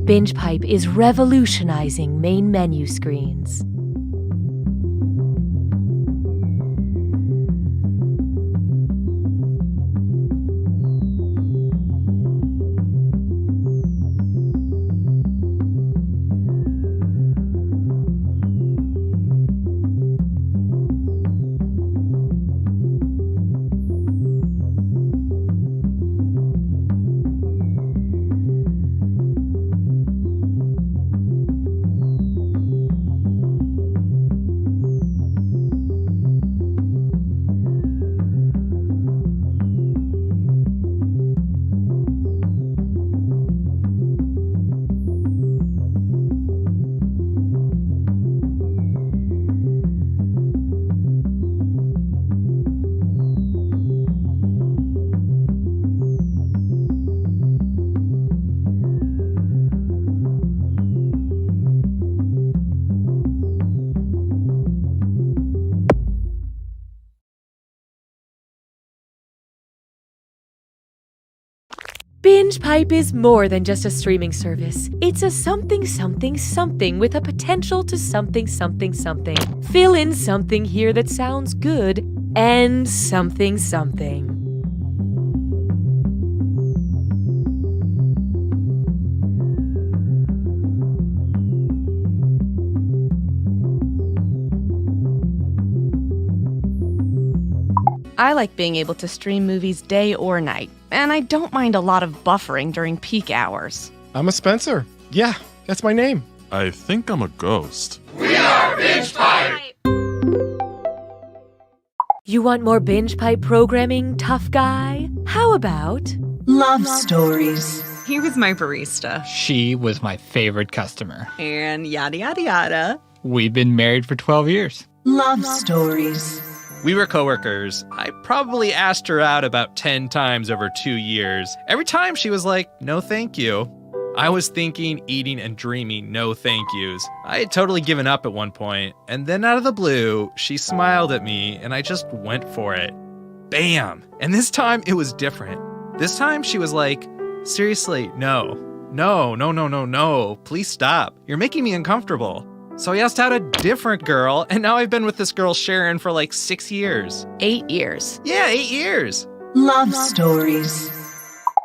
BingePipe is revolutionizing main menu screens. BingePipe is more than just a streaming service. It's a something with a potential to something. Fill in something here that sounds good and something. I like being able to stream movies day or night, and I don't mind a lot of buffering during peak hours. I'm a Spencer. Yeah, that's my name. I think I'm a ghost. We are BingePipe! You want more BingePipe programming, tough guy? How about love stories? He was my barista. She was my favorite customer. And yada yada yada. We've been married for 12 years. Love stories. We were coworkers. I probably asked her out about 10 times over 2 years. Every time she was like, no thank you. I was thinking, eating, and dreaming no thank yous. I had totally given up at one point, and then out of the blue, she smiled at me, and I just went for it. Bam! And this time, it was different. This time, she was like, seriously, no. No, please stop. You're making me uncomfortable. So I asked out a different girl, and now I've been with this girl Sharon for like 6 years. 8 years. Yeah, 8 years. Love stories.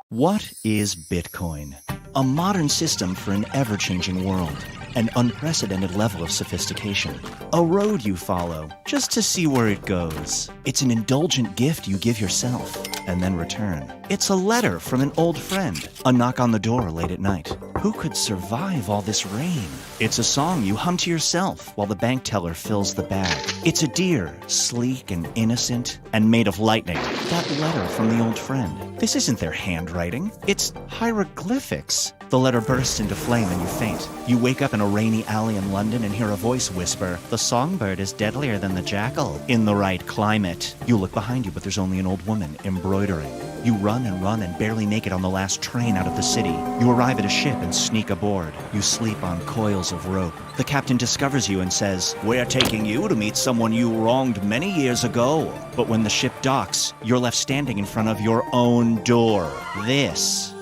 What is Bitcoin? A modern system for an ever-changing world. An unprecedented level of sophistication. A road you follow just to see where it goes. It's an indulgent gift you give yourself and then return. It's a letter from an old friend. A knock on the door late at night. Who could survive all this rain? It's a song you hum to yourself while the bank teller fills the bag. It's a deer, sleek and innocent and made of lightning. That letter from the old friend. This isn't their handwriting. It's hieroglyphics. The letter bursts into flame and you faint. You wake up in a rainy alley in London and hear a voice whisper, "The songbird is deadlier than the jackal in the right climate." You look behind you, but there's only an old woman embroidering. You run and barely make it on the last train out of the city. You arrive at a ship and sneak aboard. You sleep on coils of rope. The captain discovers you and says, "We're taking you to meet someone you wronged many years ago." But when the ship docks, you're left standing in front of your own door. This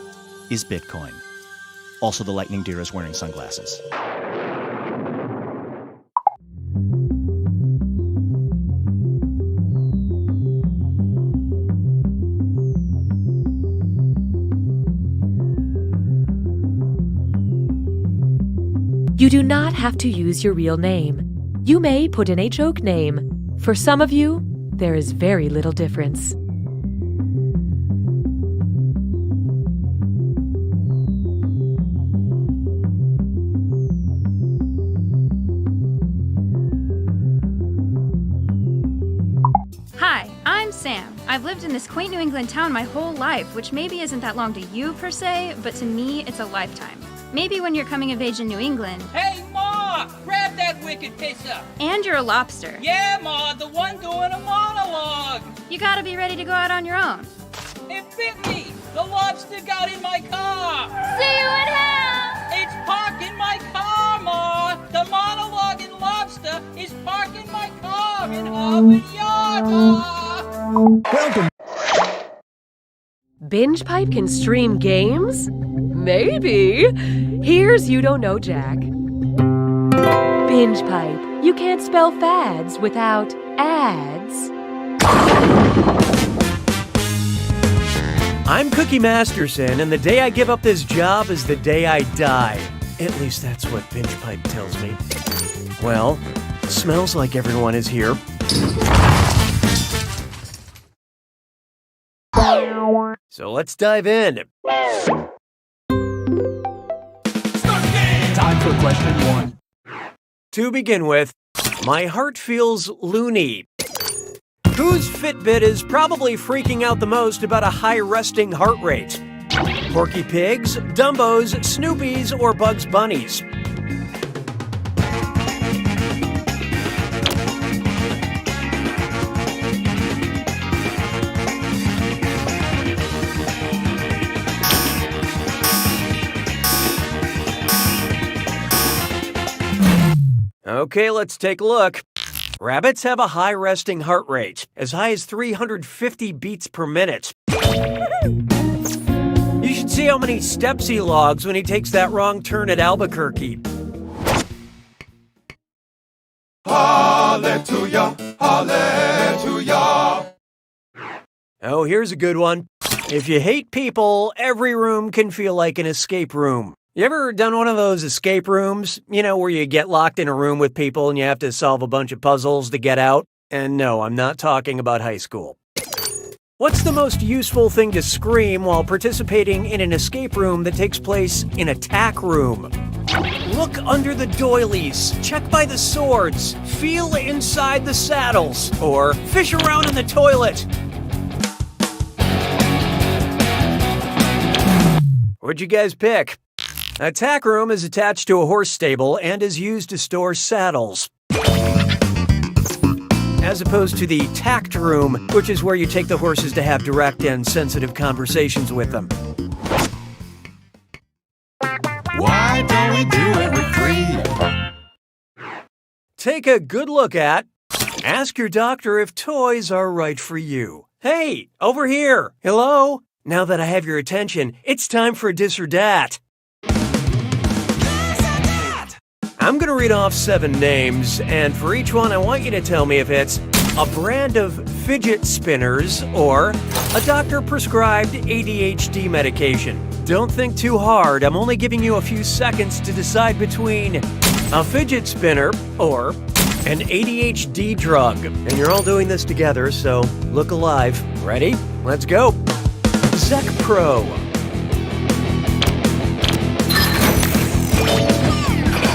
is Bitcoin. Also, the lightning deer is wearing sunglasses. You do not have to use your real name. You may put in a joke name. For some of you, there is very little difference. Hi, I'm Sam. I've lived in this quaint New England town my whole life, which maybe isn't that long to you per se, but to me, it's a lifetime. Maybe when you're coming of age in New England. Hey, Ma! Grab that wicked pisser! And you're a lobster. Yeah, Ma, the one doing a monologue! You gotta be ready to go out on your own. It bit me! The lobster got in my car! See you in hell! It's parked in my car, Ma! The monologuing lobster is parked in my car in Harvard Yard, Ma! Welcome. BingePipe can stream games? Maybe. Here's You Don't Know Jack. Binge pipe. You can't spell fads without ads. I'm Cookie Masterson, and the day I give up this job is the day I die. At least that's what Binge Pipe tells me. Well, smells like everyone is here. So let's dive in. Time for question 1. To begin with, my heart feels loony. Whose Fitbit is probably freaking out the most about a high resting heart rate? Porky Pigs, Dumbos, Snoopies, or Bugs Bunnies? Okay, let's take a look. Rabbits have a high resting heart rate, as high as 350 beats per minute. You should see how many steps he logs when he takes that wrong turn at Albuquerque. Hallelujah, hallelujah. Oh, here's a good one. If you hate people, every room can feel like an escape room. You ever done one of those escape rooms? You know, where you get locked in a room with people and you have to solve a bunch of puzzles to get out? And no, I'm not talking about high school. What's the most useful thing to scream while participating in an escape room that takes place in a tack room? Look under the doilies, check by the swords, feel inside the saddles, or fish around in the toilet. What'd you guys pick? A tack room is attached to a horse stable and is used to store saddles, as opposed to the tact room, which is where you take the horses to have direct and sensitive conversations with them. Why don't we do it with 3? Take a good look at, ask your doctor if toys are right for you. Hey, over here. Hello? Now that I have your attention, it's time for Dis or Dat. I'm going to read off 7 names, and for each one, I want you to tell me if it's a brand of fidget spinners or a doctor-prescribed ADHD medication. Don't think too hard. I'm only giving you a few seconds to decide between a fidget spinner or an ADHD drug. And you're all doing this together, so look alive. Ready? Let's go. Zec Pro.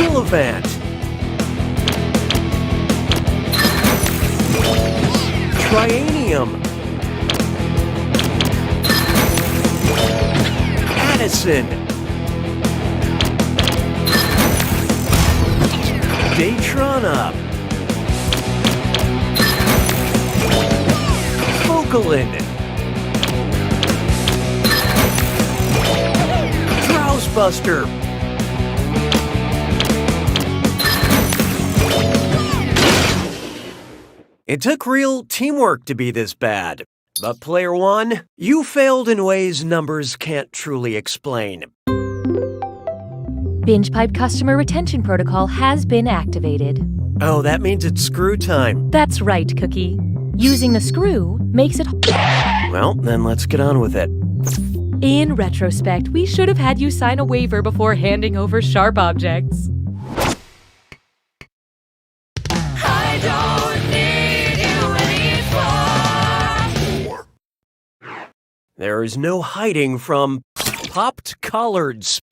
Kilovant. Trianium. Addison. Daytrona. Focalin. Drowsebuster. It took real teamwork to be this bad. But player 1, you failed in ways numbers can't truly explain. Binge pipe customer retention protocol has been activated. Oh, that means it's screw time. That's right, Cookie. Using the screw makes it... Well, then let's get on with it. In retrospect, we should have had you sign a waiver before handing over sharp objects. There is no hiding from popped collards.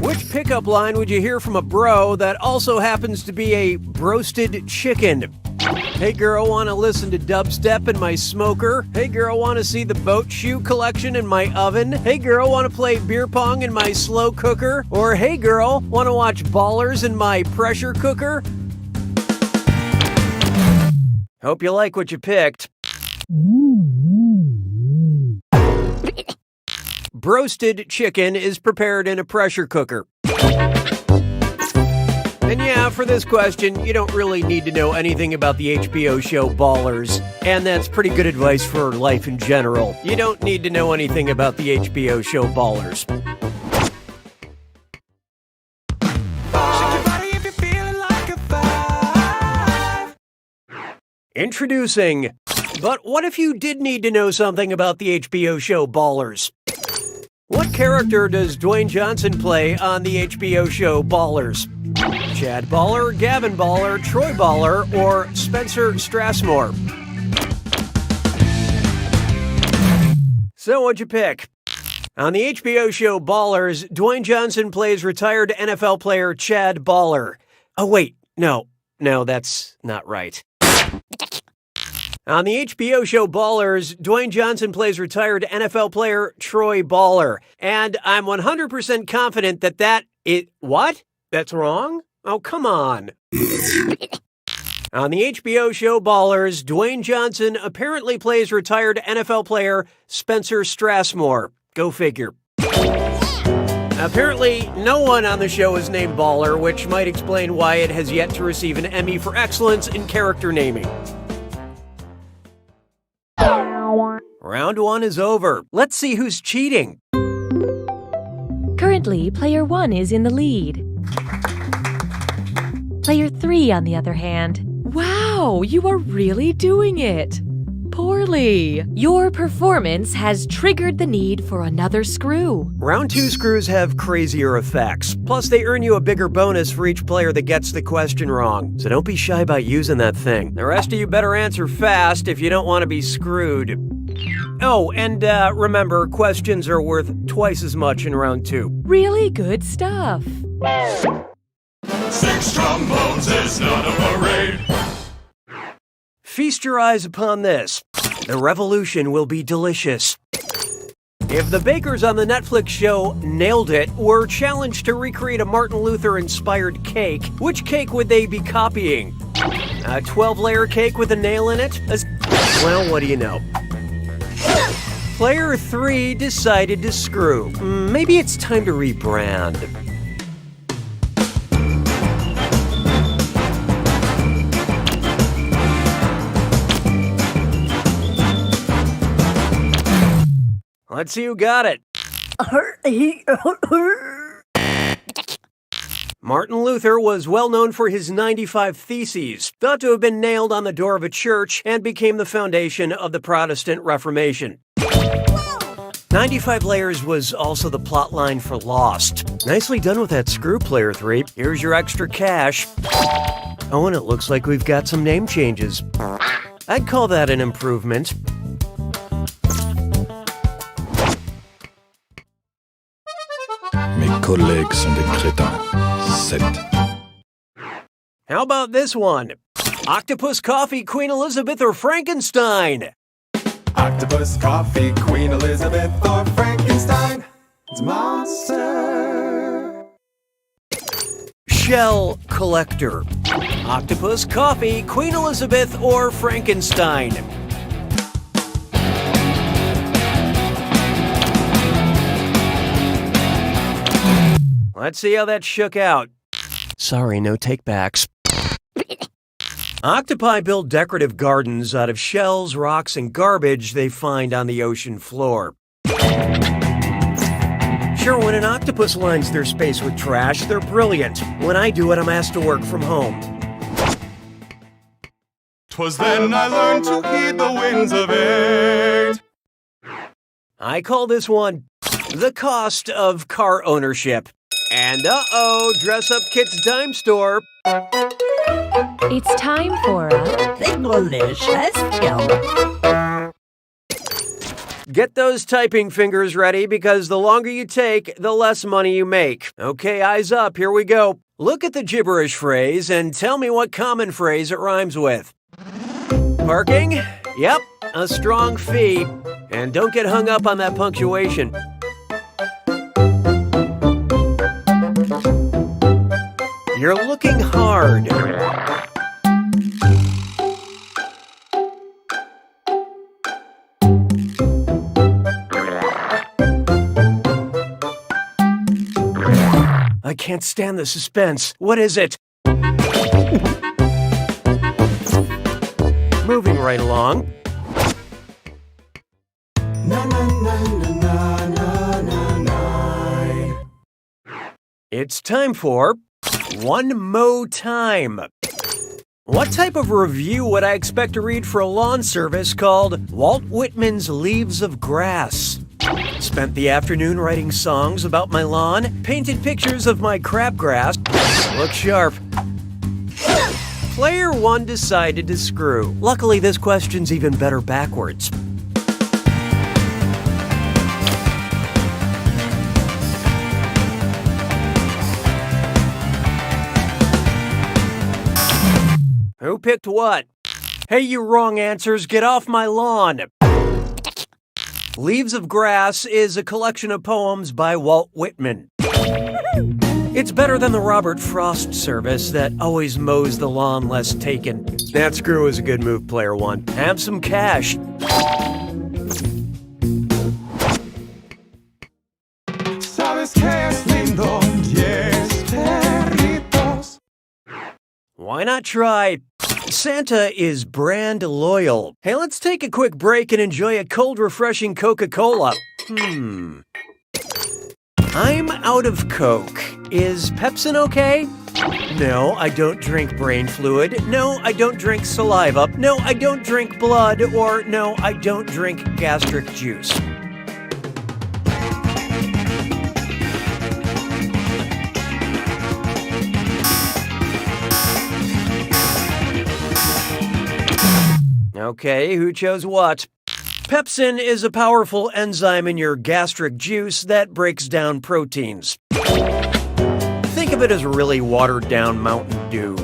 Which pickup line would you hear from a bro that also happens to be a broasted chicken? Hey girl, wanna listen to dubstep in my smoker? Hey girl, wanna see the boat shoe collection in my oven? Hey girl, wanna play beer pong in my slow cooker? Or hey girl, wanna watch Ballers in my pressure cooker? Hope you like what you picked. Broasted chicken is prepared in a pressure cooker. And yeah, for this question, you don't really need to know anything about the HBO show Ballers. And that's pretty good advice for life in general. You don't need to know anything about the HBO show Ballers. Introducing. But what if you did need to know something about the HBO show Ballers? What character does Dwayne Johnson play on the HBO show Ballers? Chad Baller, Gavin Baller, Troy Baller, or Spencer Strassmore? So what'd you pick? On the HBO show Ballers, Dwayne Johnson plays retired NFL player Chad Baller. Oh wait, no, that's not right. On the HBO show Ballers, Dwayne Johnson plays retired NFL player Troy Baller. And I'm 100% confident what? That's wrong? Oh, come on. On the HBO show Ballers, Dwayne Johnson apparently plays retired NFL player Spencer Strassmore. Go figure. Apparently, no one on the show is named Baller, which might explain why it has yet to receive an Emmy for excellence in character naming. Round 1 is over. Let's see who's cheating. Currently, player 1 is in the lead. Player 3, on the other hand. Wow, you are really doing it. Poorly. Your performance has triggered the need for another screw. Round 2 screws have crazier effects. Plus, they earn you a bigger bonus for each player that gets the question wrong. So don't be shy about using that thing. The rest of you better answer fast if you don't want to be screwed. Oh, and remember, questions are worth twice as much in round 2. Really good stuff. 6 trombones is not a parade. Feast your eyes upon this. The revolution will be delicious. If the bakers on the Netflix show Nailed It were challenged to recreate a Martin Luther-inspired cake, which cake would they be copying? A 12-layer cake with a nail in it? Well, what do you know? Player 3 decided to screw. Maybe it's time to rebrand. Let's see who got it. Martin Luther was well known for his 95 Theses, thought to have been nailed on the door of a church and became the foundation of the Protestant Reformation. 95 Layers was also the plotline for Lost. Nicely done with that screw, Player 3. Here's your extra cash. Oh, and it looks like we've got some name changes. I'd call that an improvement. Mes collègues sont des crétins. 7. How about this one? Octopus Coffee, Queen Elizabeth, or Frankenstein? Octopus, coffee, Queen Elizabeth, or Frankenstein. It's monster. Shell Collector. Octopus, Coffee, Queen Elizabeth, or Frankenstein? Let's see how that shook out. Sorry, no takebacks. Octopi build decorative gardens out of shells, rocks, and garbage they find on the ocean floor. Sure, when an octopus lines their space with trash, they're brilliant. When I do it, I'm asked to work from home. 'Twas then I learned to heed the winds of 8. I call this one the cost of car ownership. And Dress Up Kit's Dime Store. It's time for a delicious film. Get those typing fingers ready because the longer you take, the less money you make. Okay, eyes up, here we go. Look at the gibberish phrase and tell me what common phrase it rhymes with. Parking? Yep, a strong fee. And don't get hung up on that punctuation. You're looking hard. I can't stand the suspense. What is it? Moving right along. It's time for One Mo Time. What type of review would I expect to read for a lawn service called Walt Whitman's Leaves of Grass? Spent the afternoon writing songs about my lawn, painted pictures of my crabgrass. Look sharp. Player 1 decided to screw. Luckily, this question's even better backwards. Who picked what? Hey, you wrong answers, get off my lawn! Leaves of Grass is a collection of poems by Walt Whitman. It's better than the Robert Frost service that always mows the lawn less taken. That screw is a good move, player 1. Have some cash. Sabes que es lindo, yes, perritos. Why not try Santa is brand loyal? Hey, let's take a quick break and enjoy a cold, refreshing Coca-Cola. I'm out of Coke. Is Pepsin okay? No, I don't drink brain fluid. No, I don't drink saliva. No, I don't drink blood. Or no, I don't drink gastric juice. Okay, who chose what? Pepsin is a powerful enzyme in your gastric juice that breaks down proteins. Think of it as really watered down Mountain Dew.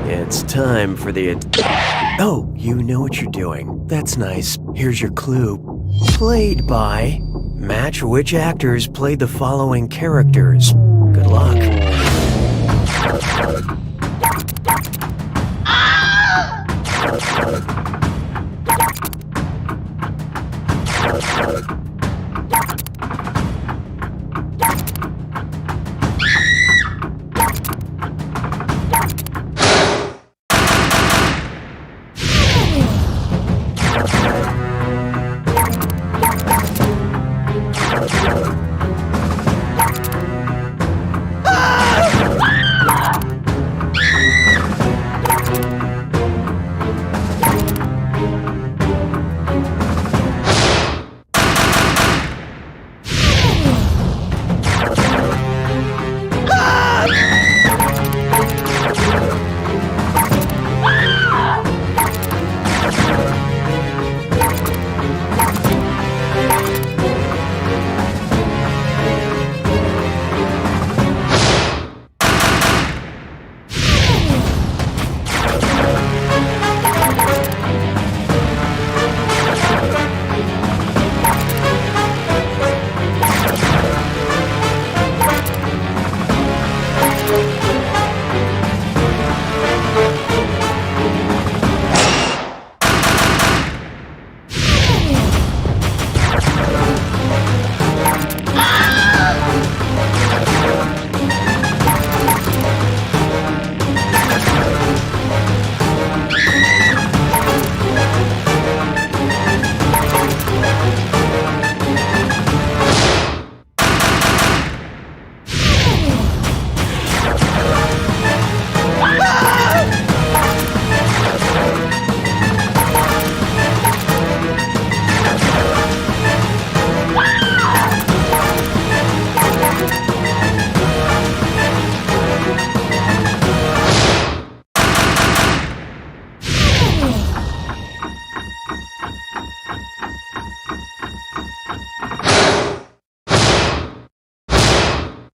It's time for the... Oh, you know what you're doing. That's nice. Here's your clue. Played by... Match which actors played the following characters. Good luck.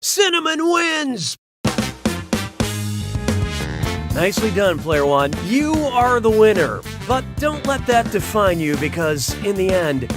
Cinnamon wins! Nicely done, player 1. You are the winner. But don't let that define you because, in the end,